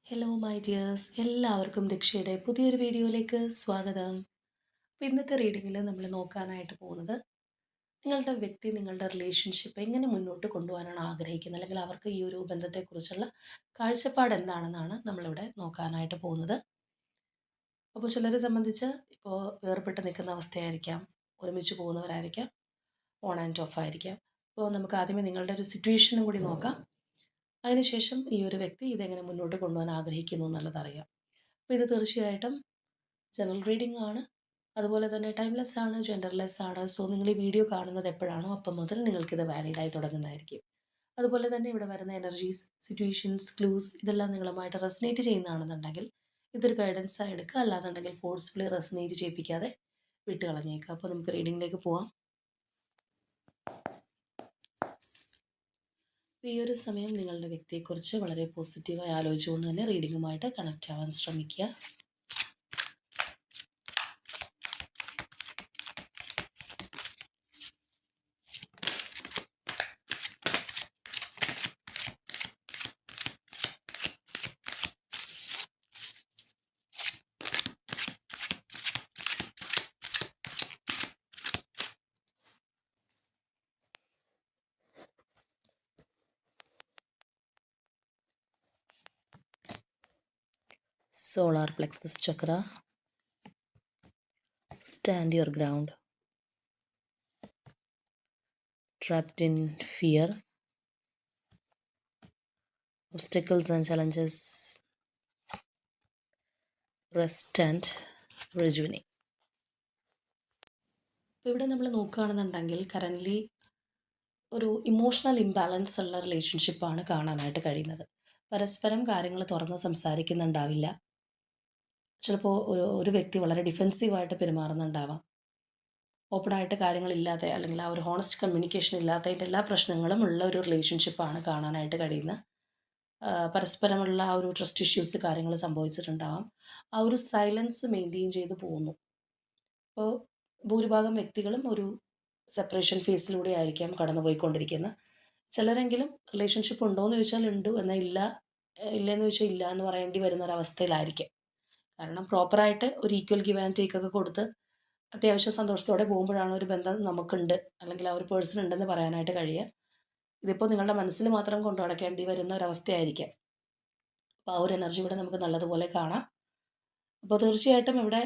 Hello my dears, എല്ലാവർക്കും ദീക്ഷയുടെ പുതിയൊരു വീഡിയോയിലേക്ക് സ്വാഗതം. അപ്പോൾ ഇന്നത്തെ റീഡിങ്ങിൽ നമ്മൾ നോക്കാനായിട്ട് പോകുന്നത് നിങ്ങളുടെ വ്യക്തി നിങ്ങളുടെ റിലേഷൻഷിപ്പ് എങ്ങനെ മുന്നോട്ട് കൊണ്ടുപോകാനാണ് ആഗ്രഹിക്കുന്നത്, അല്ലെങ്കിൽ അവർക്ക് ഈ ഒരു ബന്ധത്തെക്കുറിച്ചുള്ള കാഴ്ചപ്പാട് എന്താണെന്നാണ് നമ്മളിവിടെ നോക്കാനായിട്ട് പോകുന്നത്. അപ്പോൾ ചിലരെ സംബന്ധിച്ച് ഇപ്പോൾ വേർപെട്ട് നിൽക്കുന്ന അവസ്ഥയായിരിക്കാം, ഒരുമിച്ച് പോകുന്നവരായിരിക്കാം, ഓൺ ആൻഡ് ഓഫ് ആയിരിക്കാം. അപ്പോൾ നമുക്ക് ആദ്യമേ നിങ്ങളുടെ ഒരു സിറ്റുവേഷനും കൂടി നോക്കാം. അതിനുശേഷം ഈ ഒരു വ്യക്തി ഇതെങ്ങനെ മുന്നോട്ട് കൊണ്ടുപോകാൻ ആഗ്രഹിക്കുന്നു എന്നുള്ളത് അറിയാം. അപ്പോൾ ഇത് തീർച്ചയായിട്ടും ജനറൽ റീഡിംഗ് ആണ്. അതുപോലെ തന്നെ ടൈംലെസ് ആണ്, ജെൻഡർലെസ് ആണ്. സോ നിങ്ങൾ ഈ വീഡിയോ കാണുന്നത് എപ്പോഴാണോ അപ്പം മുതൽ നിങ്ങൾക്കിത് വാലിഡായി തുടങ്ങുന്നതായിരിക്കും. അതുപോലെ തന്നെ ഇവിടെ വരുന്ന എനർജീസ്, സിറ്റുവേഷൻസ്, ക്ലൂസ് ഇതെല്ലാം നിങ്ങളുമായിട്ട് റെസനേറ്റ് ചെയ്യുന്നതാണെന്നുണ്ടെങ്കിൽ ഇതൊരു ഗൈഡൻസായി എടുക്കുക. അല്ലാന്നുണ്ടെങ്കിൽ ഫോഴ്സ്ഫുള്ളി റെസനേറ്റ് ചെയ്യിപ്പിക്കാതെ വിട്ട് കളഞ്ഞേക്കുക. അപ്പോൾ നമുക്ക് റീഡിങ്ങിലേക്ക് പോവാം. ഈ ഒരു സമയം നിങ്ങളുടെ വ്യക്തിയെക്കുറിച്ച് വളരെ പോസിറ്റീവായി ആലോചിച്ചുകൊണ്ട് തന്നെ റീഡിങ്ങുമായിട്ട് കണക്റ്റ് ആവാൻ ശ്രമിക്കുക. Solar plexus chakra. Stand your ground. Trapped in fear. Obstacles and challenges. Rest and rejuvenate. ഇപ്പോൾ ഇവിടെ നമ്മൾ നോക്കുകയാണെന്നുണ്ടെങ്കിൽ കറൻ്റ്ലി ഒരു ഇമോഷണൽ ഇംബാലൻസ് ഉള്ള റിലേഷൻഷിപ്പാണ് കാണാനായിട്ട് കഴിയുന്നത്. പരസ്പരം കാര്യങ്ങൾ തുറന്ന് സംസാരിക്കുന്നുണ്ടാവില്ല. ചിലപ്പോൾ ഒരു വ്യക്തി വളരെ ഡിഫെൻസീവായിട്ട് പെരുമാറുന്നുണ്ടാവാം. ഓപ്പണായിട്ട് കാര്യങ്ങളില്ലാതെ, അല്ലെങ്കിൽ ആ ഒരു ഹോണസ്റ്റ് കമ്മ്യൂണിക്കേഷൻ ഇല്ലാത്തതിൻ്റെ എല്ലാ പ്രശ്നങ്ങളും ഉള്ള ഒരു റിലേഷൻഷിപ്പാണ് കാണാനായിട്ട് കഴിയുന്നത്. പരസ്പരമുള്ള ആ ഒരു ട്രസ്റ്റ് ഇഷ്യൂസ് കാര്യങ്ങൾ സംഭവിച്ചിട്ടുണ്ടാവാം. ആ ഒരു സൈലൻസ് മെയിൻറ്റെയിൻ ചെയ്ത് പോകുന്നു. അപ്പോൾ ഭൂരിഭാഗം വ്യക്തികളും ഒരു സെപ്പറേഷൻ ഫേസിലൂടെ ആയിരിക്കാം കടന്നു പോയിക്കൊണ്ടിരിക്കുന്നത്. ചിലരെങ്കിലും റിലേഷൻഷിപ്പ് ഉണ്ടോ എന്ന് ചോദിച്ചാൽ ഉണ്ട്, എന്നാൽ ഇല്ലയെന്ന് ചോദിച്ചാൽ ഇല്ല എന്ന് പറയേണ്ടി വരുന്ന ഒരവസ്ഥയിലായിരിക്കും. കാരണം പ്രോപ്പറായിട്ട് ഒരു ഈക്വൽ ഗിവ് ആൻഡ് ടേക്ക് ഒക്കെ കൊടുത്ത് അത്യാവശ്യം സന്തോഷത്തോടെ പോകുമ്പോഴാണ് ഒരു ബന്ധം നമുക്കുണ്ട്, അല്ലെങ്കിൽ ആ ഒരു പേഴ്സൺ ഉണ്ടെന്ന് പറയാനായിട്ട് കഴിയുക. ഇതിപ്പോൾ നിങ്ങളുടെ മനസ്സിൽ മാത്രം കൊണ്ടു നടക്കേണ്ടി വരുന്ന ഒരവസ്ഥയായിരിക്കാം. അപ്പോൾ ആ ഒരു എനർജി ഇവിടെ നമുക്ക് നല്ലതുപോലെ കാണാം. അപ്പോൾ തീർച്ചയായിട്ടും ഇവിടെ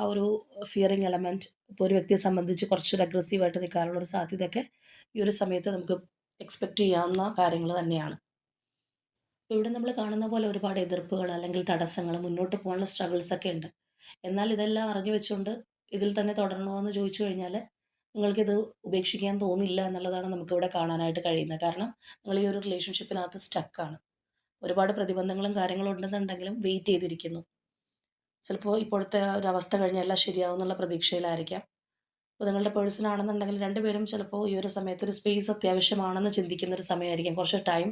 ആ ഒരു ഫിയറിങ് എലമെൻറ്റ് ഇപ്പോൾ ഒരു വ്യക്തിയെ സംബന്ധിച്ച് കുറച്ചൊരു അഗ്രസീവായിട്ട് നിൽക്കാനുള്ളൊരു സാധ്യതയൊക്കെ ഈ ഒരു സമയത്ത് നമുക്ക് എക്സ്പെക്റ്റ് ചെയ്യാവുന്ന കാര്യങ്ങൾ തന്നെയാണ്. അപ്പോൾ ഇവിടെ നമ്മൾ കാണുന്ന പോലെ ഒരുപാട് എതിർപ്പുകൾ അല്ലെങ്കിൽ തടസ്സങ്ങൾ, മുന്നോട്ട് പോകാനുള്ള സ്ട്രഗിൾസൊക്കെ ഉണ്ട്. എന്നാൽ ഇതെല്ലാം അറിഞ്ഞു വെച്ചുകൊണ്ട് ഇതിൽ തന്നെ തുടരണമോ എന്ന് ചോദിച്ചു കഴിഞ്ഞാൽ നിങ്ങൾക്കിത് ഉപേക്ഷിക്കാൻ തോന്നില്ല എന്നുള്ളതാണ് നമുക്കിവിടെ കാണാനായിട്ട് കഴിയുന്നത്. കാരണം നിങ്ങൾ ഈ ഒരു റിലേഷൻഷിപ്പിനകത്ത് സ്റ്റക്കാണ്. ഒരുപാട് പ്രതിബന്ധങ്ങളും കാര്യങ്ങളും ഉണ്ടെന്നുണ്ടെങ്കിലും വെയിറ്റ് ചെയ്തിരിക്കുന്നു. ചിലപ്പോൾ ഇപ്പോഴത്തെ ഒരു അവസ്ഥ കഴിഞ്ഞാൽ എല്ലാം ശരിയാവും എന്നുള്ള പ്രതീക്ഷയിലായിരിക്കാം. അപ്പോൾ നിങ്ങളുടെ പേഴ്സൺ ആണെന്നുണ്ടെങ്കിൽ രണ്ടുപേരും ചിലപ്പോൾ ഈ ഒരു സമയത്ത് ഒരു സ്പേസ് അത്യാവശ്യമാണെന്ന് ചിന്തിക്കുന്നൊരു സമയമായിരിക്കും. കുറച്ച് ടൈം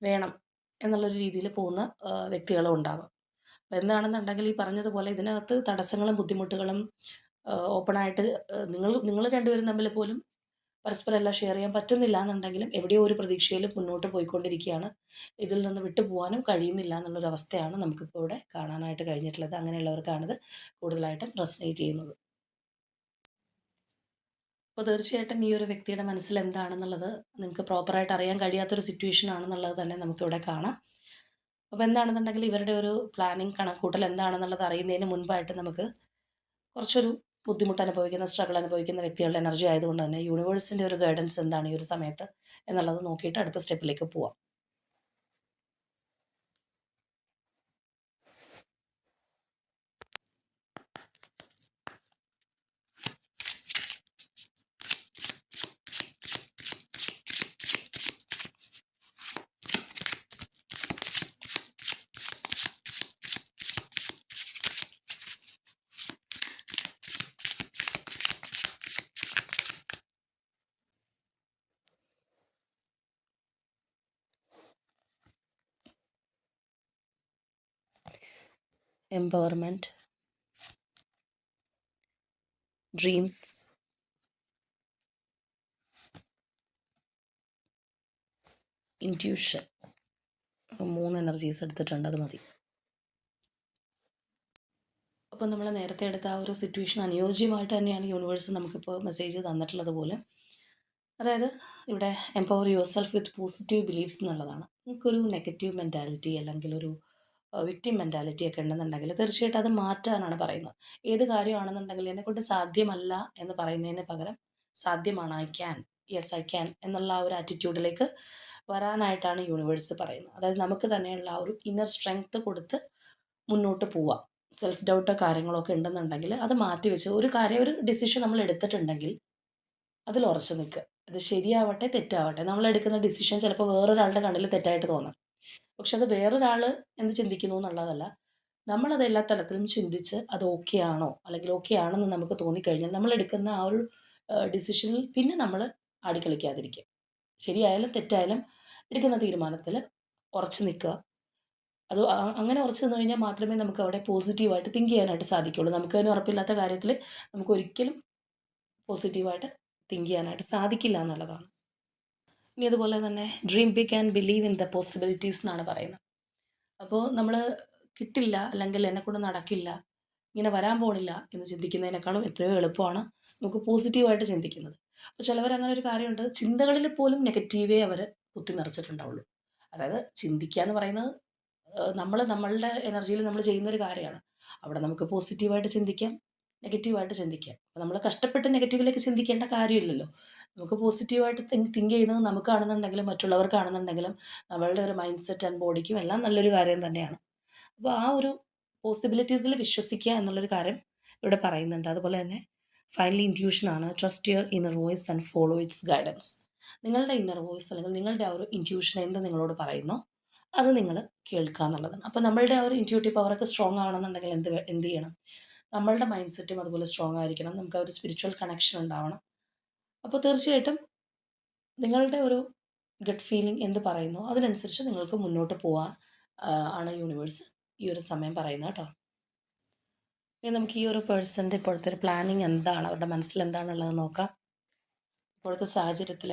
വേണം എന്നുള്ളൊരു രീതിയിൽ പോകുന്ന വ്യക്തികളും ഉണ്ടാവാം. അപ്പോൾ എന്താണെന്നുണ്ടെങ്കിൽ ഈ പറഞ്ഞതുപോലെ ഇതിനകത്ത് തടസ്സങ്ങളും ബുദ്ധിമുട്ടുകളും ഓപ്പണായിട്ട് നിങ്ങൾ രണ്ടുപേരും തമ്മിൽ പോലും പരസ്പരം എല്ലാം ഷെയർ ചെയ്യാൻ പറ്റുന്നില്ല എന്നുണ്ടെങ്കിലും എവിടെയോ ഒരു പ്രതീക്ഷയിൽ മുന്നോട്ട് പോയിക്കൊണ്ടിരിക്കുകയാണ്. ഇതിൽ നിന്ന് വിട്ടു പോകാനും കഴിയുന്നില്ല എന്നുള്ളൊരവസ്ഥയാണ് നമുക്കിപ്പോൾ ഇവിടെ കാണാനായിട്ട് കഴിഞ്ഞിട്ടുള്ളത്. അങ്ങനെയുള്ളവർക്കാണിത് കൂടുതലായിട്ടും റെസനേറ്റ് ചെയ്യുന്നത്. അപ്പോൾ തീർച്ചയായിട്ടും ഈ ഒരു വ്യക്തിയുടെ മനസ്സിൽ എന്താണെന്നുള്ളത് നിങ്ങൾക്ക് പ്രോപ്പറായിട്ട് അറിയാൻ കഴിയാത്തൊരു സിറ്റുവേഷൻ ആണെന്നുള്ളത് തന്നെ നമുക്കിവിടെ കാണാം. അപ്പോൾ എന്താണെന്നുണ്ടെങ്കിൽ ഇവരുടെ ഒരു പ്ലാനിങ്, കണക്കൂട്ടൽ എന്താണെന്നുള്ളത് അറിയുന്നതിന് മുൻപായിട്ട് നമുക്ക് കുറച്ചൊരു ബുദ്ധിമുട്ട് അനുഭവിക്കുന്ന, സ്ട്രഗിൾ അനുഭവിക്കുന്ന വ്യക്തികളുടെ എനർജി ആയതുകൊണ്ട് തന്നെ യൂണിവേഴ്സിൻ്റെ ഒരു ഗൈഡൻസ് എന്താണ് ഈ ഒരു സമയത്ത് എന്നുള്ളത് നോക്കിയിട്ട് അടുത്ത സ്റ്റെപ്പിലേക്ക് പോവാം. എംപവർമെൻറ്റ്, ഡ്രീംസ്, ഇൻറ്റ്യൂഷൻ, 3 എനർജീസ് എടുത്തിട്ടുണ്ട്, അത് മതി. അപ്പോൾ നമ്മൾ നേരത്തെ എടുത്ത ആ ഒരു സിറ്റുവേഷൻ അനുയോജ്യമായിട്ട് തന്നെയാണ് യൂണിവേഴ്സ് നമുക്കിപ്പോൾ മെസ്സേജ് തന്നിട്ടുള്ളത് പോലും. അതായത് ഇവിടെ empower your self with positive beliefs എന്നുള്ളതാണ്. നിങ്ങൾക്കൊരു നെഗറ്റീവ് മെൻറ്റാലിറ്റി അല്ലെങ്കിൽ ഒരു വിക്ടിം മെൻറ്റാലിറ്റി ഒക്കെ ഉണ്ടെന്നുണ്ടെങ്കിൽ തീർച്ചയായിട്ടും അത് മാറ്റാനാണ് പറയുന്നത്. ഏത് കാര്യമാണെന്നുണ്ടെങ്കിൽ എന്നെക്കൊണ്ട് സാധ്യമല്ല എന്ന് പറയുന്നതിന് പകരം സാധ്യമാണ്, I can, yes I can എന്നുള്ള ആ ഒരു ആറ്റിറ്റ്യൂഡിലേക്ക് വരാനായിട്ടാണ് യൂണിവേഴ്സ് പറയുന്നത്. അതായത് നമുക്ക് തന്നെയുള്ള ആ ഒരു ഇന്നർ സ്ട്രെങ്ത് കൊടുത്ത് മുന്നോട്ട് പോവുക. സെൽഫ് ഡൗട്ടോ കാര്യങ്ങളൊക്കെ ഉണ്ടെന്നുണ്ടെങ്കിൽ അത് മാറ്റിവെച്ച് ഒരു ഡിസിഷൻ നമ്മൾ എടുത്തിട്ടുണ്ടെങ്കിൽ അതിൽ ഉറച്ചു നിൽക്കുക. അത് ശരിയാവട്ടെ തെറ്റാവട്ടെ, നമ്മളെടുക്കുന്ന ഡിസിഷൻ ചിലപ്പോൾ വേറൊരാളുടെ കണ്ണിൽ തെറ്റായിട്ട് തോന്നാം. പക്ഷെ അത് വേറൊരാൾ എന്ത് ചിന്തിക്കുന്നു എന്നുള്ളതല്ല, നമ്മളത് എല്ലാ തലത്തിലും ചിന്തിച്ച് അത് ഓക്കെ ആണോ അല്ലെങ്കിൽ ഓക്കെ ആണെന്ന് നമുക്ക് തോന്നിക്കഴിഞ്ഞാൽ നമ്മളെടുക്കുന്ന ആ ഒരു ഡിസിഷനിൽ പിന്നെ നമ്മൾ ആടിക്കളിക്കാതിരിക്കുക. ശരിയായാലും തെറ്റായാലും എടുക്കുന്ന തീരുമാനത്തിൽ ഉറച്ചു നിൽക്കുക. അത് അങ്ങനെ ഉറച്ചു നിന്ന് കഴിഞ്ഞാൽ മാത്രമേ നമുക്ക് അവിടെ പോസിറ്റീവായിട്ട് തിങ്ക് ചെയ്യാനായിട്ട് സാധിക്കുകയുള്ളൂ. നമുക്ക് തന്നെ ഉറപ്പില്ലാത്ത കാര്യത്തിൽ നമുക്കൊരിക്കലും പോസിറ്റീവായിട്ട് തിങ്ക് ചെയ്യാനായിട്ട് സാധിക്കില്ല എന്നുള്ളതാണ്. ഇനി അതുപോലെ തന്നെ dream big and believe in the possibilities എന്നാണ് പറയുന്നത്. അപ്പോൾ നമ്മൾ കിട്ടില്ല അല്ലെങ്കിൽ എന്നെക്കൊണ്ട് നടക്കില്ല, ഇങ്ങനെ വരാൻ പോണില്ല എന്ന് ചിന്തിക്കുന്നതിനേക്കാളും എത്രയോ എളുപ്പമാണ് നമുക്ക് പോസിറ്റീവായിട്ട് ചിന്തിക്കുന്നത്. അപ്പോൾ ചിലവരങ്ങനെ ഒരു കാര്യമുണ്ട്, ചിന്തകളിൽ പോലും നെഗറ്റീവേ അവർ കുത്തി നിറച്ചിട്ടുണ്ടാവുള്ളൂ. അതായത് ചിന്തിക്കുക എന്ന് പറയുന്നത് നമ്മളുടെ എനർജിയിൽ നമ്മൾ ചെയ്യുന്നൊരു കാര്യമാണ്. അവിടെ നമുക്ക് പോസിറ്റീവായിട്ട് ചിന്തിക്കാം, നെഗറ്റീവായിട്ട് ചിന്തിക്കാം. അപ്പോൾ നമ്മൾ കഷ്ടപ്പെട്ട് നെഗറ്റീവിലേക്ക് ചിന്തിക്കേണ്ട കാര്യമില്ലല്ലോ. നമുക്ക് പോസിറ്റീവായിട്ട് തിങ്ക് ചെയ്യുന്നത് നമുക്കാണെന്നുണ്ടെങ്കിലും മറ്റുള്ളവർക്കാണെന്നുണ്ടെങ്കിലും നമ്മളുടെ ഒരു മൈൻഡ് സെറ്റ് ആൻഡ് ബോഡിക്കും എല്ലാം നല്ലൊരു കാര്യം തന്നെയാണ്. അപ്പോൾ ആ ഒരു പോസിബിലിറ്റീസിൽ വിശ്വസിക്കുക എന്നുള്ളൊരു കാര്യം ഇവിടെ പറയുന്നുണ്ട്. അതുപോലെ തന്നെ ഫൈനലി ഇൻറ്റ്യൂഷനാണ്, trust your inner voice and follow its guidance. നിങ്ങളുടെ ഇന്നർ വോയിസ് അല്ലെങ്കിൽ നിങ്ങളുടെ ആ ഒരു ഇൻറ്റ്യൂഷൻ എന്ത് നിങ്ങളോട് പറയുന്നോ അത് നിങ്ങൾ കേൾക്കുക എന്നുള്ളതാണ്. അപ്പോൾ നമ്മളുടെ ആ ഒരു ഇൻറ്റ്യൂട്ടീവ് പവറൊക്കെ സ്ട്രോങ് ആവണമെന്നുണ്ടെങ്കിൽ എന്ത് ചെയ്യണം? നമ്മളുടെ മൈൻഡ് സെറ്റും അതുപോലെ സ്ട്രോങ് ആയിരിക്കണം. നമുക്ക് ആ ഒരു സ്പിരിച്വൽ കണക്ഷൻ ഉണ്ടാവണം. അപ്പോൾ തീർച്ചയായിട്ടും നിങ്ങളുടെ ഒരു ഗട്ട് ഫീലിംഗ് എന്ത് പറയുന്നോ അതിനനുസരിച്ച് നിങ്ങൾക്ക് മുന്നോട്ട് പോകാൻ ആണ് യൂണിവേഴ്സ് ഈ ഒരു സമയം പറയുന്നത് കേട്ടോ. ഇനി നമുക്ക് ഈ ഒരു പേഴ്സൻ്റെ ഇപ്പോഴത്തെ ഒരു പ്ലാനിങ് എന്താണ്, അവരുടെ മനസ്സിൽ എന്താണുള്ളത് നോക്കാം. ഇപ്പോഴത്തെ സാഹചര്യത്തിൽ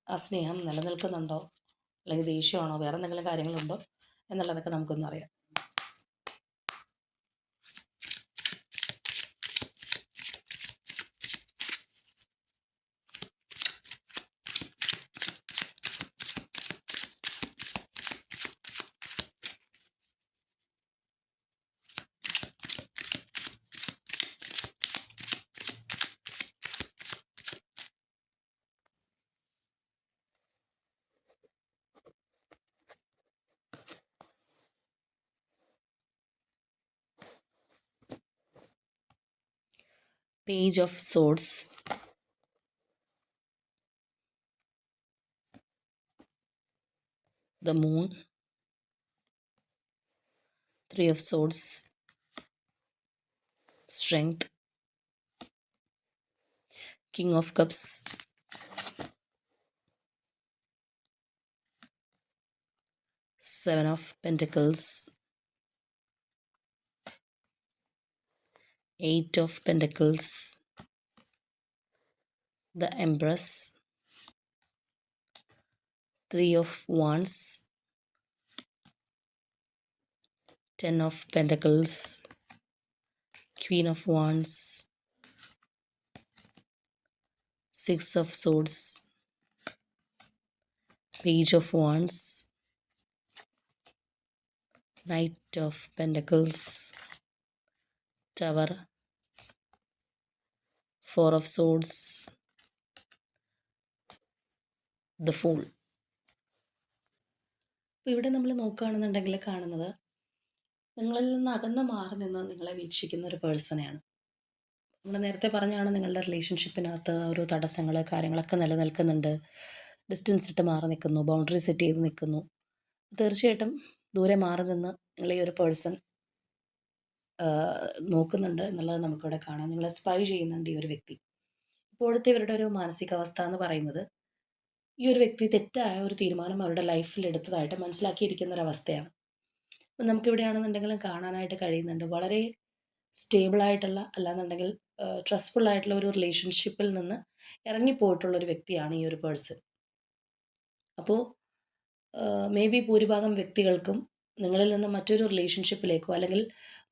ആ സ്നേഹം നിലനിൽക്കുന്നുണ്ടോ, അല്ലെങ്കിൽ ദേഷ്യമാണോ, വേറെ എന്തെങ്കിലും കാര്യങ്ങളുണ്ടോ എന്നുള്ളതൊക്കെ നമുക്കൊന്നും അറിയാം. Page of Swords, the Moon, Three of Swords, Strength, King of Cups, Seven of Pentacles, Eight of Pentacles, the Empress, Three of Wands, Ten of Pentacles, Queen of Wands, Six of Swords, Page of Wands, Knight of Pentacles, Tower, Four of Swords, The Fool. അപ്പോൾ ഇവിടെ നമ്മൾ നോക്കുകയാണെന്നുണ്ടെങ്കിൽ കാണുന്നത് നിങ്ങളിൽ നിന്ന് അകന്ന് മാറി നിന്ന് നിങ്ങളെ വീക്ഷിക്കുന്ന ഒരു പേഴ്സണെയാണ്. നമ്മൾ നേരത്തെ പറഞ്ഞാണ് നിങ്ങളുടെ റിലേഷൻഷിപ്പിനകത്ത് ഒരു തടസ്സങ്ങൾ കാര്യങ്ങളൊക്കെ നിലനിൽക്കുന്നുണ്ട്, ഡിസ്റ്റൻസ് ഇട്ട് മാറി നിൽക്കുന്നു, ബൗണ്ടറി സെറ്റ് ചെയ്ത് നിൽക്കുന്നു. തീർച്ചയായിട്ടും ദൂരെ മാറി നിന്ന് നിങ്ങൾ ഈ ഒരു പേഴ്സൺ നോക്കുന്നുണ്ട് എന്നുള്ളത് നമുക്കിവിടെ കാണാം. നിങ്ങളെ സ്പൈ ചെയ്യുന്നുണ്ട് ഈ ഒരു വ്യക്തി. ഇപ്പോഴത്തെ ഇവരുടെ ഒരു മാനസികാവസ്ഥ എന്ന് പറയുന്നത് ഈ ഒരു വ്യക്തി തെറ്റായ ഒരു തീരുമാനം അവരുടെ ലൈഫിൽ എടുത്തതായിട്ട് മനസ്സിലാക്കിയിരിക്കുന്ന ഒരവസ്ഥയാണ്. അപ്പം നമുക്കിവിടെയാണെന്നുണ്ടെങ്കിലും കാണാനായിട്ട് കഴിയുന്നുണ്ട് വളരെ സ്റ്റേബിളായിട്ടുള്ള അല്ലാന്നുണ്ടെങ്കിൽ ട്രസ്റ്റ്ഫുൾ ആയിട്ടുള്ള ഒരു റിലേഷൻഷിപ്പിൽ നിന്ന് ഇറങ്ങിപ്പോയിട്ടുള്ളൊരു വ്യക്തിയാണ് ഈ ഒരു പേഴ്സൺ. അപ്പോൾ മേ ബി ഭൂരിഭാഗം വ്യക്തികൾക്കും നിങ്ങളിൽ നിന്ന് മറ്റൊരു റിലേഷൻഷിപ്പിലേക്കോ അല്ലെങ്കിൽ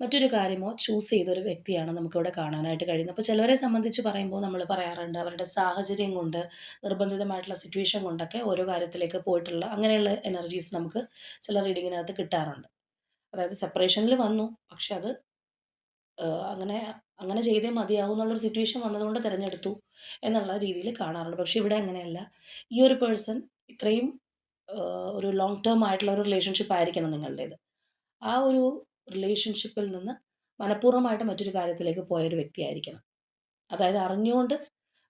മറ്റൊരു കാര്യമോ ചൂസ് ചെയ്തൊരു വ്യക്തിയാണ് നമുക്കിവിടെ കാണാനായിട്ട് കഴിയുന്നത്. അപ്പോൾ ചിലവരെ സംബന്ധിച്ച് പറയുമ്പോൾ നമ്മൾ പറയാറുണ്ട് അവരുടെ സാഹചര്യം കൊണ്ട്, നിർബന്ധിതമായിട്ടുള്ള സിറ്റുവേഷൻ കൊണ്ടൊക്കെ ഓരോ കാര്യത്തിലേക്ക് പോയിട്ടുള്ള അങ്ങനെയുള്ള എനർജീസ് നമുക്ക് ചില റീഡിങ്ങിനകത്ത് കിട്ടാറുണ്ട്. അതായത് സെപ്പറേഷനിൽ വന്നു, പക്ഷെ അത് അങ്ങനെ അങ്ങനെ ചെയ്തേ മതിയാവൂ എന്നുള്ളൊരു സിറ്റുവേഷൻ വന്നതുകൊണ്ട് തിരഞ്ഞെടുത്തു എന്നുള്ള രീതിയിൽ കാണാറുണ്ട്. പക്ഷേ ഇവിടെ അങ്ങനെയല്ല. ഈ ഒരു പേഴ്സൺ ഇത്രയും ഒരു ലോങ് ടേം ആയിട്ടുള്ള ഒരു റിലേഷൻഷിപ്പ് ആയിരിക്കണം നിങ്ങളുടേത്. ആ ഒരു റിലേഷൻഷിപ്പിൽ നിന്ന് മനഃപൂർവ്വമായിട്ട് മറ്റൊരു കാര്യത്തിലേക്ക് പോയൊരു വ്യക്തിയായിരിക്കണം. അതായത് അറിഞ്ഞുകൊണ്ട്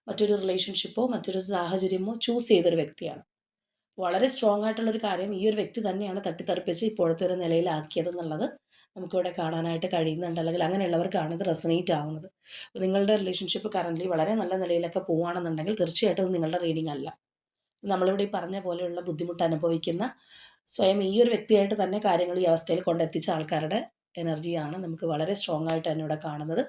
മറ്റൊരു റിലേഷൻഷിപ്പോ മറ്റൊരു സാഹചര്യമോ ചൂസ് ചെയ്തൊരു വ്യക്തിയാണ്. വളരെ സ്ട്രോങ് ആയിട്ടുള്ളൊരു കാര്യം ഈ ഒരു വ്യക്തി തന്നെയാണ് തട്ടിത്തെറിപ്പിച്ച് ഇപ്പോഴത്തെ ഒരു നിലയിലാക്കിയതെന്നുള്ളത് നമുക്കിവിടെ കാണാനായിട്ട് കഴിയുന്നുണ്ട്. അല്ലെങ്കിൽ അങ്ങനെയുള്ളവർക്കാണ് ഇത് റെസൊനേറ്റ് ആവുന്നത്. നിങ്ങളുടെ റിലേഷൻഷിപ്പ് കറൻ്റ്ലി വളരെ നല്ല നിലയിലൊക്കെ പോവുകയാണെന്നുണ്ടെങ്കിൽ തീർച്ചയായിട്ടും അത് നിങ്ങളുടെ റീഡിംഗ് അല്ല. നമ്മളിവിടെ ഈ പറഞ്ഞ പോലെയുള്ള ബുദ്ധിമുട്ട് അനുഭവിക്കുന്ന സ്വയം ഈ ഒരു വ്യക്തിയായിട്ട് തന്നെ കാര്യങ്ങൾ ഈ അവസ്ഥയിൽ കൊണ്ടെത്തിച്ച ആൾക്കാരുടെ എനർജിയാണ് നമുക്ക് വളരെ സ്ട്രോങ് ആയിട്ട് തന്നെ ഇവിടെ കാണുന്നത്.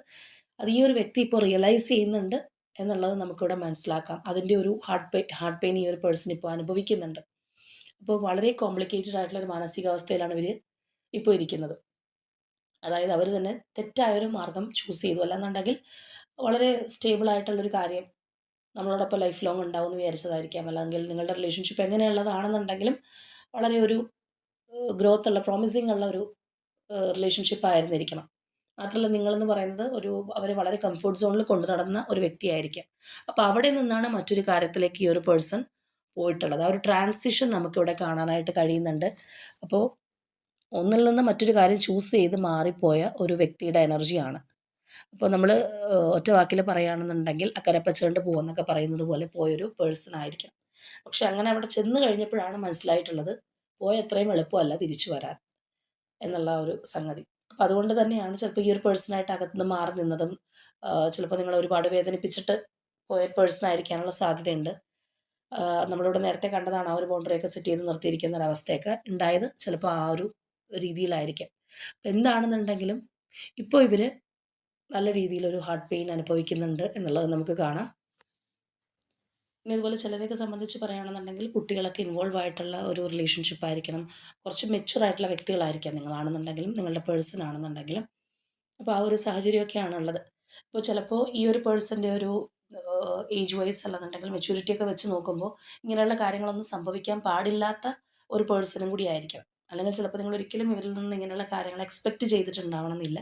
അത് ഈ ഒരു വ്യക്തി ഇപ്പോൾ റിയലൈസ് ചെയ്യുന്നുണ്ട് എന്നുള്ളത് നമുക്കിവിടെ മനസ്സിലാക്കാം. അതിൻ്റെ ഒരു ഹാർട്ട് പെയിൻ ഈ ഒരു പേഴ്സൺ ഇപ്പോൾ അനുഭവിക്കുന്നുണ്ട്. അപ്പോൾ വളരെ കോംപ്ലിക്കേറ്റഡ് ആയിട്ടുള്ള ഒരു മാനസികാവസ്ഥയിലാണ് ഇവർ ഇപ്പോൾ ഇരിക്കുന്നത്. അതായത് അവർ തന്നെ തെറ്റായൊരു മാർഗം ചൂസ് ചെയ്തു. അല്ലാന്നുണ്ടെങ്കിൽ വളരെ സ്റ്റേബിൾ ആയിട്ടുള്ളൊരു കാര്യം നമ്മളോടൊപ്പം ലൈഫ് ലോങ് ഉണ്ടാവുമെന്ന് വിചാരിച്ചതായിരിക്കാം. അല്ലെങ്കിൽ നിങ്ങളുടെ റിലേഷൻഷിപ്പ് എങ്ങനെയുള്ളതാണെന്നുണ്ടെങ്കിലും വളരെ ഒരു ഗ്രോത്ത് ഉള്ള പ്രോമിസിങ് ഉള്ള ഒരു റിലേഷൻഷിപ്പ് ആയിരുന്നിരിക്കണം. മാത്രമല്ല നിങ്ങളെന്ന് പറയുന്നത് അവരെ വളരെ കംഫർട്ട് സോണിൽ കൊണ്ടു നടന്ന ഒരു വ്യക്തിയായിരിക്കാം. അപ്പോൾ അവിടെ നിന്നാണ് മറ്റൊരു കാര്യത്തിലേക്ക് ഈ ഒരു പേഴ്സൺ പോയിട്ടുള്ളത്. ആ ഒരു ട്രാൻസിഷൻ നമുക്കിവിടെ കാണാനായിട്ട് കഴിയുന്നുണ്ട്. അപ്പോൾ ഒന്നിൽ നിന്ന് മറ്റൊരു കാര്യം ചൂസ് ചെയ്ത് മാറിപ്പോയ ഒരു വ്യക്തിയുടെ എനർജിയാണ്. അപ്പോൾ നമ്മൾ ഒറ്റ വാക്കിൽ പറയുകയാണെന്നുണ്ടെങ്കിൽ അക്കരപ്പച്ചണ്ട് പോകുമെന്നൊക്കെ പറയുന്നത് പോലെ പോയൊരു പേഴ്സൺ ആയിരിക്കാം. പക്ഷെ അങ്ങനെ അവിടെ ചെന്ന് കഴിഞ്ഞപ്പോഴാണ് മനസ്സിലായിട്ടുള്ളത് പോയ അത്രയും എളുപ്പമല്ല തിരിച്ചു വരാൻ എന്നുള്ള ഒരു സംഗതി. അപ്പോൾ അതുകൊണ്ട് തന്നെയാണ് ചിലപ്പോൾ ഈ ഒരു പേഴ്സണായിട്ട് അകത്തുനിന്ന് മാറി നിന്നതും ചിലപ്പോൾ നിങ്ങളെ ഒരുപാട് വേദനിപ്പിച്ചിട്ട് പോയ പേഴ്സൺ ആയിരിക്കാനുള്ള സാധ്യതയുണ്ട്. നമ്മളിവിടെ നേരത്തെ കണ്ടതാണ് ആ ഒരു ബൗണ്ടറിയൊക്കെ സെറ്റ് ചെയ്ത് നിർത്തിയിരിക്കുന്ന ഒരവസ്ഥയൊക്കെ ഉണ്ടായത് ചിലപ്പോൾ ആ ഒരു രീതിയിലായിരിക്കാം. അപ്പോൾ എന്താണെന്നുണ്ടെങ്കിലും ഇപ്പോൾ ഇവർ നല്ല രീതിയിലൊരു ഹാർട്ട് പെയിൻ അനുഭവിക്കുന്നുണ്ട് എന്നുള്ളത് നമുക്ക് കാണാം. പിന്നെ ഇതുപോലെ ചിലരെയൊക്കെ സംബന്ധിച്ച് പറയുകയാണെന്നുണ്ടെങ്കിൽ കുട്ടികളൊക്കെ ഇൻവോൾവ് ആയിട്ടുള്ള ഒരു റിലേഷൻഷിപ്പ് ആയിരിക്കണം. കുറച്ച് മെച്യൂർ ആയിട്ടുള്ള വ്യക്തികളായിരിക്കാം നിങ്ങളാണെന്നുണ്ടെങ്കിലും നിങ്ങളുടെ പേഴ്സൺ ആണെന്നുണ്ടെങ്കിലും. അപ്പോൾ ആ ഒരു സാഹചര്യമൊക്കെയാണ് ഉള്ളത്. ഇപ്പോൾ ചിലപ്പോൾ ഈ ഒരു പേഴ്സൻ്റെ ഒരു ഏജ് വൈസ് അല്ലെന്നുണ്ടെങ്കിൽ മെച്യൂരിറ്റി ഒക്കെ വെച്ച് നോക്കുമ്പോൾ ഇങ്ങനെയുള്ള കാര്യങ്ങളൊന്നും സംഭവിക്കാൻ പാടില്ലാത്ത ഒരു പേഴ്സണും കൂടി ആയിരിക്കാം. അല്ലെങ്കിൽ ചിലപ്പോൾ നിങ്ങൾ ഒരിക്കലും ഇവരിൽ നിന്ന് ഇങ്ങനെയുള്ള കാര്യങ്ങൾ എക്സ്പെക്റ്റ് ചെയ്തിട്ടുണ്ടാവണമെന്നില്ല.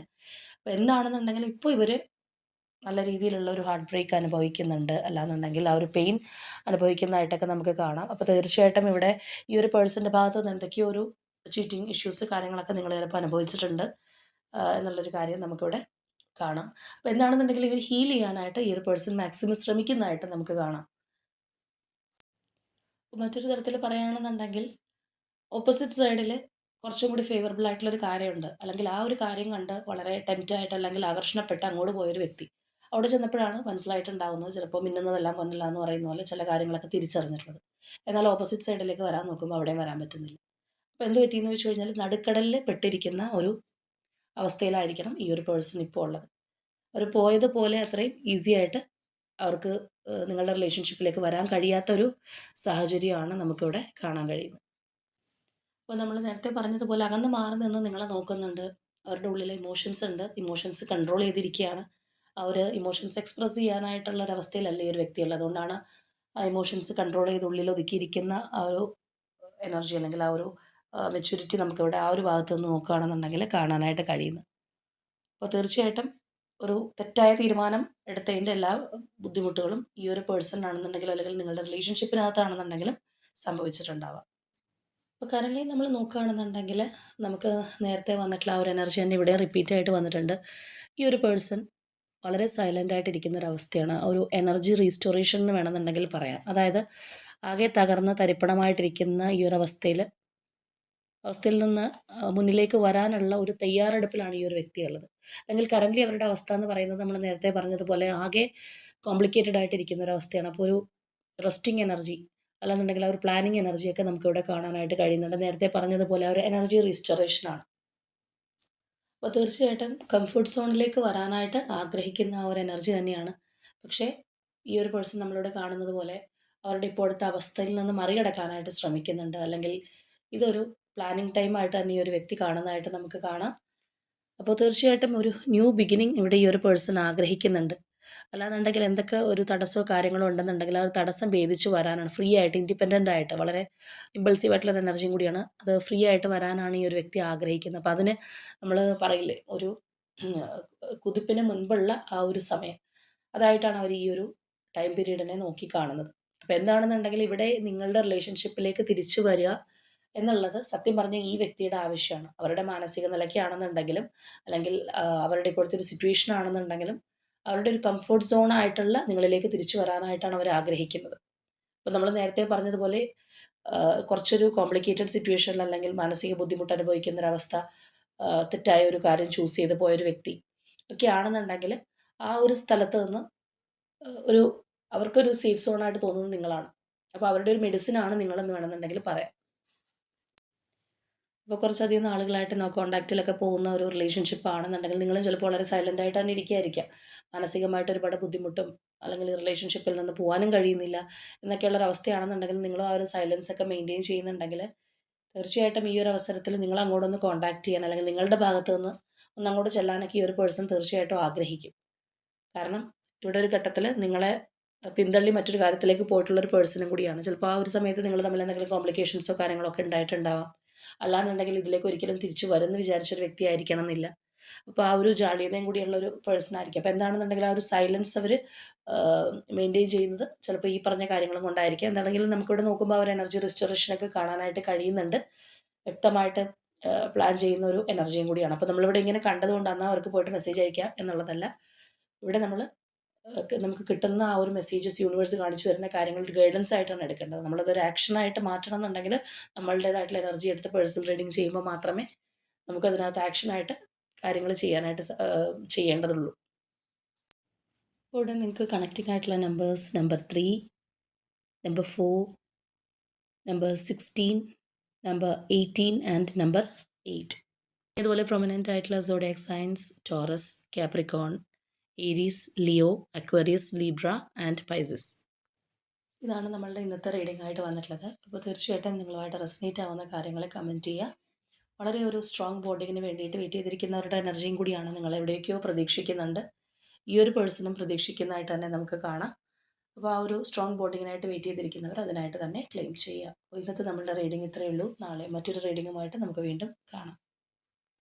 അപ്പോൾ എന്താണെന്നുണ്ടെങ്കിലും ഇപ്പോൾ ഇവർ നല്ല രീതിയിലുള്ള ഒരു ഹാർട്ട് ബ്രേക്ക് അനുഭവിക്കുന്നുണ്ട്. അല്ലാന്നുണ്ടെങ്കിൽ ആ ഒരു പെയിൻ അനുഭവിക്കുന്നതായിട്ടൊക്കെ നമുക്ക് കാണാം. അപ്പോൾ തീർച്ചയായിട്ടും ഇവിടെ ഈ ഒരു പേഴ്സൻ്റെ ഭാഗത്ത് നിന്ന് എന്തൊക്കെയോ ഒരു ചീറ്റിംഗ് ഇഷ്യൂസ് കാര്യങ്ങളൊക്കെ നിങ്ങൾ ചിലപ്പോൾ അനുഭവിച്ചിട്ടുണ്ട് എന്നുള്ളൊരു കാര്യം നമുക്കിവിടെ കാണാം. അപ്പോൾ എന്താണെന്നുണ്ടെങ്കിൽ ഇവർ ഹീൽ ചെയ്യാനായിട്ട് ഈ ഒരു പേഴ്സൺ മാക്സിമം ശ്രമിക്കുന്നതായിട്ട് നമുക്ക് കാണാം. മറ്റൊരു തരത്തിൽ പറയുകയാണെന്നുണ്ടെങ്കിൽ ഓപ്പോസിറ്റ് സൈഡിൽ കുറച്ചും കൂടി ഫേവറബിൾ ആയിട്ടുള്ളൊരു കാര്യമുണ്ട്. അല്ലെങ്കിൽ ആ ഒരു കാര്യം കണ്ട് വളരെ ടെംപ്റ്റായിട്ട് അല്ലെങ്കിൽ ആകർഷണപ്പെട്ട് അങ്ങോട്ട് പോയൊരു വ്യക്തി അവിടെ ചെന്നപ്പോഴാണ് മനസ്സിലായിട്ടുണ്ടാവുന്നത് ചിലപ്പോൾ മിന്നുന്നതെല്ലാം പൊന്നല്ല എന്ന് പറയുന്ന പോലെ ചില കാര്യങ്ങളൊക്കെ തിരിച്ചറിഞ്ഞിട്ടുള്ളത്. എന്നാൽ ഓപ്പോസിറ്റ് സൈഡിലേക്ക് വരാൻ നോക്കുമ്പോൾ അവിടെയും വരാൻ പറ്റുന്നില്ല. അപ്പോൾ എന്ത് പറ്റിയെന്ന് വെച്ച് കഴിഞ്ഞാൽ നടുക്കടലിൽ പെട്ടിരിക്കുന്ന ഒരു അവസ്ഥയിലായിരിക്കണം ഈ ഒരു പേഴ്സൺ ഇപ്പോൾ ഉള്ളത്. അവർ പോയതുപോലെ അത്രയും ഈസി ആയിട്ട് അവർക്ക് നിങ്ങളുടെ റിലേഷൻഷിപ്പിലേക്ക് വരാൻ കഴിയാത്തൊരു സാഹചര്യമാണ് നമുക്കിവിടെ കാണാൻ കഴിയുന്നത്. അപ്പോൾ നമ്മൾ നേരത്തെ പറഞ്ഞതുപോലെ അകന്ന് മാറി നിന്ന് നിങ്ങളെ നോക്കുന്നുണ്ട്. അവരുടെ ഉള്ളിൽ ഇമോഷൻസ് ഉണ്ട്. ഇമോഷൻസ് കൺട്രോൾ ചെയ്തിരിക്കുകയാണ്. അവർ ഇമോഷൻസ് എക്സ്പ്രസ് ചെയ്യാനായിട്ടുള്ള ഒരവസ്ഥയിലല്ല ഈ ഒരു വ്യക്തിയുള്ളത്. അതുകൊണ്ടാണ് ആ ഇമോഷൻസ് കൺട്രോൾ ചെയ്ത് ഉള്ളിൽ ഒതുക്കിയിരിക്കുന്ന ആ ഒരു എനർജി അല്ലെങ്കിൽ ആ ഒരു മെച്യൂരിറ്റി നമുക്കിവിടെ ആ ഒരു ഭാഗത്ത് നിന്ന് നോക്കുകയാണെന്നുണ്ടെങ്കിൽ കാണാനായിട്ട് കഴിയുന്നത്. അപ്പോൾ തീർച്ചയായിട്ടും ഒരു തെറ്റായ തീരുമാനം എടുത്തതിൻ്റെ എല്ലാ ബുദ്ധിമുട്ടുകളും ഈ ഒരു പേഴ്സൺ ആണെന്നുണ്ടെങ്കിലും അല്ലെങ്കിൽ നിങ്ങളുടെ റിലേഷൻഷിപ്പിനകത്താണെന്നുണ്ടെങ്കിലും സംഭവിച്ചിട്ടുണ്ടാവാം. ഇപ്പോൾ കറൻറ്റ്ലി നമ്മൾ നോക്കുകയാണെന്നുണ്ടെങ്കിൽ നമുക്ക് നേരത്തെ വന്നിട്ടുള്ള ആ ഒരു എനർജി തന്നെ ഇവിടെ റിപ്പീറ്റ് ആയിട്ട് വന്നിട്ടുണ്ട്. ഈ ഒരു പേഴ്സൺ വളരെ സൈലൻ്റ് ആയിട്ടിരിക്കുന്ന ഒരവസ്ഥയാണ്. ഒരു എനർജി റീസ്റ്റോറേഷൻ എന്ന് വേണമെന്നുണ്ടെങ്കിൽ പറയാം. അതായത് ആകെ തകർന്ന് തരിപ്പണമായിട്ടിരിക്കുന്ന ഈ ഒരു അവസ്ഥയിൽ നിന്ന് മുന്നിലേക്ക് വരാനുള്ള ഒരു തയ്യാറെടുപ്പിലാണ് ഈ ഒരു വ്യക്തിയുള്ളത്. അല്ലെങ്കിൽ കറൻറ്റ്ലി അവരുടെ അവസ്ഥ എന്ന് പറയുന്നത് നമ്മൾ നേരത്തെ പറഞ്ഞതുപോലെ ആകെ കോംപ്ലിക്കേറ്റഡ് ആയിട്ടിരിക്കുന്ന ഒരവസ്ഥയാണ്. അപ്പോൾ ഒരു റെസ്റ്റിംഗ് എനർജി അല്ലാന്നുണ്ടെങ്കിൽ ആ ഒരു പ്ലാനിങ് എനർജിയൊക്കെ നമുക്കിവിടെ കാണാനായിട്ട് കഴിയുന്നുണ്ട്. നേരത്തെ പറഞ്ഞതുപോലെ ആ ഒരു എനർജി റീസ്റ്റോറേഷനാണ്. അപ്പോൾ തീർച്ചയായിട്ടും കംഫർട്ട് സോണിലേക്ക് വരാനായിട്ട് ആഗ്രഹിക്കുന്ന ആ ഒരു എനർജി തന്നെയാണ്. പക്ഷേ ഈ ഒരു പേഴ്സൺ നമ്മളിവിടെ കാണുന്നത് പോലെ അവരുടെ ഇപ്പോഴത്തെ അവസ്ഥയിൽ നിന്ന് മറികടക്കാനായിട്ട് ശ്രമിക്കുന്നുണ്ട്. അല്ലെങ്കിൽ ഇതൊരു പ്ലാനിങ് ടൈമായിട്ട് തന്നെ ഈ ഒരു വ്യക്തി കാണുന്നതായിട്ട് നമുക്ക് കാണാം. അപ്പോൾ തീർച്ചയായിട്ടും ഒരു ന്യൂ ബിഗിനിങ് ഇവിടെ ഈ ഒരു പേഴ്സൺ ആഗ്രഹിക്കുന്നുണ്ട്. അല്ലാന്നുണ്ടെങ്കിൽ എന്തൊക്കെ ഒരു തടസ്സമോ കാര്യങ്ങളോ ഉണ്ടെന്നുണ്ടെങ്കിൽ ആ ഒരു തടസ്സം ഭേദിച്ച് വരാനാണ്, ഫ്രീ ആയിട്ട് ഇൻഡിപെൻഡൻ്റ് ആയിട്ട്, വളരെ ഇമ്പൾസീവ് ആയിട്ടുള്ള ഒരു എനർജിയും കൂടിയാണ്. അത് ഫ്രീ ആയിട്ട് വരാനാണ് ഈ ഒരു വ്യക്തി ആഗ്രഹിക്കുന്നത്. അപ്പോൾ അതിന് നമ്മൾ പറയില്ലേ, ഒരു ഉം, കുതിപ്പിന് മുൻപുള്ള ആ ഒരു സമയം, അതായിട്ടാണ് അവർ ഈ ഒരു ടൈം പീരീഡിനെ നോക്കി കാണുന്നത്. അപ്പോൾ എന്താണെന്നുണ്ടെങ്കിൽ ഇവിടെ നിങ്ങളുടെ റിലേഷൻഷിപ്പിലേക്ക് തിരിച്ചു വരിക എന്നുള്ളത് സത്യം പറഞ്ഞാൽ ഈ വ്യക്തിയുടെ ആവശ്യമാണ്. അവരുടെ മാനസിക നിലയ്ക്കാണെന്നുണ്ടെങ്കിലും, അല്ലെങ്കിൽ അവരുടെ ഇപ്പോഴത്തെ ഒരു സിറ്റുവേഷൻ ആണെന്നുണ്ടെങ്കിലും, അവരുടെ ഒരു കംഫർട്ട് സോൺ ആയിട്ടുള്ള നിങ്ങളിലേക്ക് തിരിച്ചു വരാനായിട്ടാണ് അവർ ആഗ്രഹിക്കുന്നത്. അപ്പോൾ നമ്മൾ നേരത്തെ പറഞ്ഞതുപോലെ കുറച്ചൊരു കോംപ്ലിക്കേറ്റഡ് സിറ്റുവേഷനിൽ, അല്ലെങ്കിൽ മാനസിക ബുദ്ധിമുട്ട് അനുഭവിക്കുന്ന ഒരവസ്ഥ, തെറ്റായ ഒരു കാര്യം ചൂസ് ചെയ്ത് പോയൊരു വ്യക്തി ഒക്കെ ആണെന്നുണ്ടെങ്കിൽ, ആ ഒരു സ്ഥലത്ത് നിന്ന് ഒരു അവർക്കൊരു സേഫ് സോണായിട്ട് തോന്നുന്നത് നിങ്ങളാണ്. അപ്പോൾ അവരുടെ ഒരു മെഡിസിനാണ് നിങ്ങളെന്ന് വേണമെന്നുണ്ടെങ്കിൽ പറയാം. ഇപ്പോൾ കുറച്ചധികം നാളുകളായിട്ട് നോ കോൺടാക്റ്റിലൊക്കെ പോകുന്ന ഒരു റിലേഷൻഷിപ്പ് ആണെന്നുണ്ടെങ്കിൽ, നിങ്ങളും ചിലപ്പോൾ വളരെ സൈലൻ്റ് ആയിട്ട് തന്നെ ഇരിക്കുകയായിരിക്കാം. മാനസികമായിട്ട് ഒരുപാട് ബുദ്ധിമുട്ടും, അല്ലെങ്കിൽ റിലേഷൻഷിപ്പിൽ നിന്ന് പോകാനും കഴിയുന്നില്ല എന്നൊക്കെയുള്ളൊരവസ്ഥയാണെന്നുണ്ടെങ്കിൽ, നിങ്ങളും ആ ഒരു സൈലൻസ് ഒക്കെ മെയിൻറ്റെയിൻ ചെയ്യുന്നുണ്ടെങ്കിൽ, തീർച്ചയായിട്ടും ഈ ഒരു അവസരത്തിൽ നിങ്ങൾ അങ്ങോട്ടൊന്ന് കോൺടാക്റ്റ് ചെയ്യാൻ, അല്ലെങ്കിൽ നിങ്ങളുടെ ഭാഗത്ത് നിന്ന് ഒന്ന് അങ്ങോട്ട് ചെല്ലാനൊക്കെ ഈ ഒരു പേഴ്സൺ തീർച്ചയായിട്ടും ആഗ്രഹിക്കും. കാരണം ഇവിടെ ഒരു ഘട്ടത്തിൽ നിങ്ങളെ പിന്തള്ളി മറ്റൊരു കാര്യത്തിലേക്ക് പോയിട്ടുള്ള ഒരു പേഴ്സണും കൂടിയാണ്. ചിലപ്പോൾ ആ ഒരു സമയത്ത് നിങ്ങൾ തമ്മിൽ എന്തെങ്കിലും കോംപ്ലിക്കേഷൻസോ കാര്യങ്ങളോ ഒക്കെ ഉണ്ടായിട്ടുണ്ടാവാം. അല്ലാന്നുണ്ടെങ്കിൽ ഇതിലേക്ക് ഒരിക്കലും തിരിച്ചു വരുമെന്ന് വിചാരിച്ചൊരു വ്യക്തി ആയിരിക്കണം എന്നില്ല. അപ്പോൾ ആ ഒരു ജാള്യതയും കൂടിയുള്ള ഒരു പേഴ്സൺ ആയിരിക്കും. അപ്പോൾ എന്താണെന്നുണ്ടെങ്കിൽ ആ ഒരു സൈലൻസ് അവർ മെയിൻറ്റെയിൻ ചെയ്യുന്നത് ചിലപ്പോൾ ഈ പറഞ്ഞ കാര്യങ്ങളും കൊണ്ടായിരിക്കും. എന്താണെങ്കിലും നമുക്കിവിടെ നോക്കുമ്പോൾ ആ ഒരു എനർജി റിസ്റ്റോറേഷനൊക്കെ കാണാനായിട്ട് കഴിയുന്നുണ്ട്. വ്യക്തമായിട്ട് പ്ലാൻ ചെയ്യുന്ന ഒരു എനർജിയും കൂടിയാണ്. അപ്പോൾ നമ്മളിവിടെ ഇങ്ങനെ കണ്ടതുകൊണ്ടാണ് അവർക്ക് പോയിട്ട് മെസ്സേജ് അയക്കാം എന്നുള്ളതല്ല. ഇവിടെ നമ്മൾ നമുക്ക് കിട്ടുന്ന ആ ഒരു മെസ്സേജസ്, യൂണിവേഴ്സ് കാണിച്ചു തരുന്ന കാര്യങ്ങൾ ഒരു ഗൈഡൻസ് ആയിട്ടാണ് എടുക്കേണ്ടത്. നമ്മളതൊരു ആക്ഷനായിട്ട് മാറ്റണം എന്നുണ്ടെങ്കിൽ നമ്മളുടേതായിട്ടുള്ള എനർജി എടുത്ത് പേഴ്സണൽ റീഡിങ് ചെയ്യുമ്പോൾ മാത്രമേ നമുക്കതിനകത്ത് ആക്ഷനായിട്ട് കാര്യങ്ങൾ ചെയ്യാനായിട്ട് ചെയ്യേണ്ടതുള്ളൂ. അപ്പോൾ ഇവിടെ നിങ്ങൾക്ക് കണക്റ്റിംഗ് ആയിട്ടുള്ള numbers number 3, number 4, number 16, number 18 and number 8. ഇതുപോലെ പ്രൊമിനൻ്റ് ആയിട്ടുള്ള zodiac signs Taurus, Capricorn, Aries, Leo, Aquarius, Libra and Pisces. ഇതാണ് നമ്മളുടെ ഇന്നത്തെ റീഡിംഗ് ആയിട്ട് വന്നിട്ടുള്ളത്. അപ്പോൾ തീർച്ചയായിട്ടും നിങ്ങളുമായിട്ട് റെസനേറ്റ് ആവുന്ന കാര്യങ്ങൾ കമൻറ്റ് ചെയ്യുക. വളരെ ഒരു സ്ട്രോങ് ബോണ്ടിങ്ങിന് വേണ്ടിയിട്ട് വെയിറ്റ് ചെയ്തിരിക്കുന്നവരുടെ എനർജിയും കൂടിയാണ്. നിങ്ങൾ എവിടെയൊക്കെയോ പ്രതീക്ഷിക്കുന്നുണ്ട്. ഈ ഒരു പേഴ്സണും പ്രതീക്ഷിക്കുന്നതായിട്ട് തന്നെ നമുക്ക് കാണാം. അപ്പോൾ ആ ഒരു സ്ട്രോങ് ബോണ്ടിങ്ങിനായിട്ട് വെയിറ്റ് ചെയ്തിരിക്കുന്നവർ അതിനായിട്ട് തന്നെ ക്ലെയിം ചെയ്യുക. അപ്പോൾ ഇന്നത്തെ നമ്മളുടെ റീഡിംഗ് ഇത്രയേ ഉള്ളൂ. നാളെ മറ്റൊരു റീഡിങ്ങുമായിട്ട് നമുക്ക് വീണ്ടും കാണാം.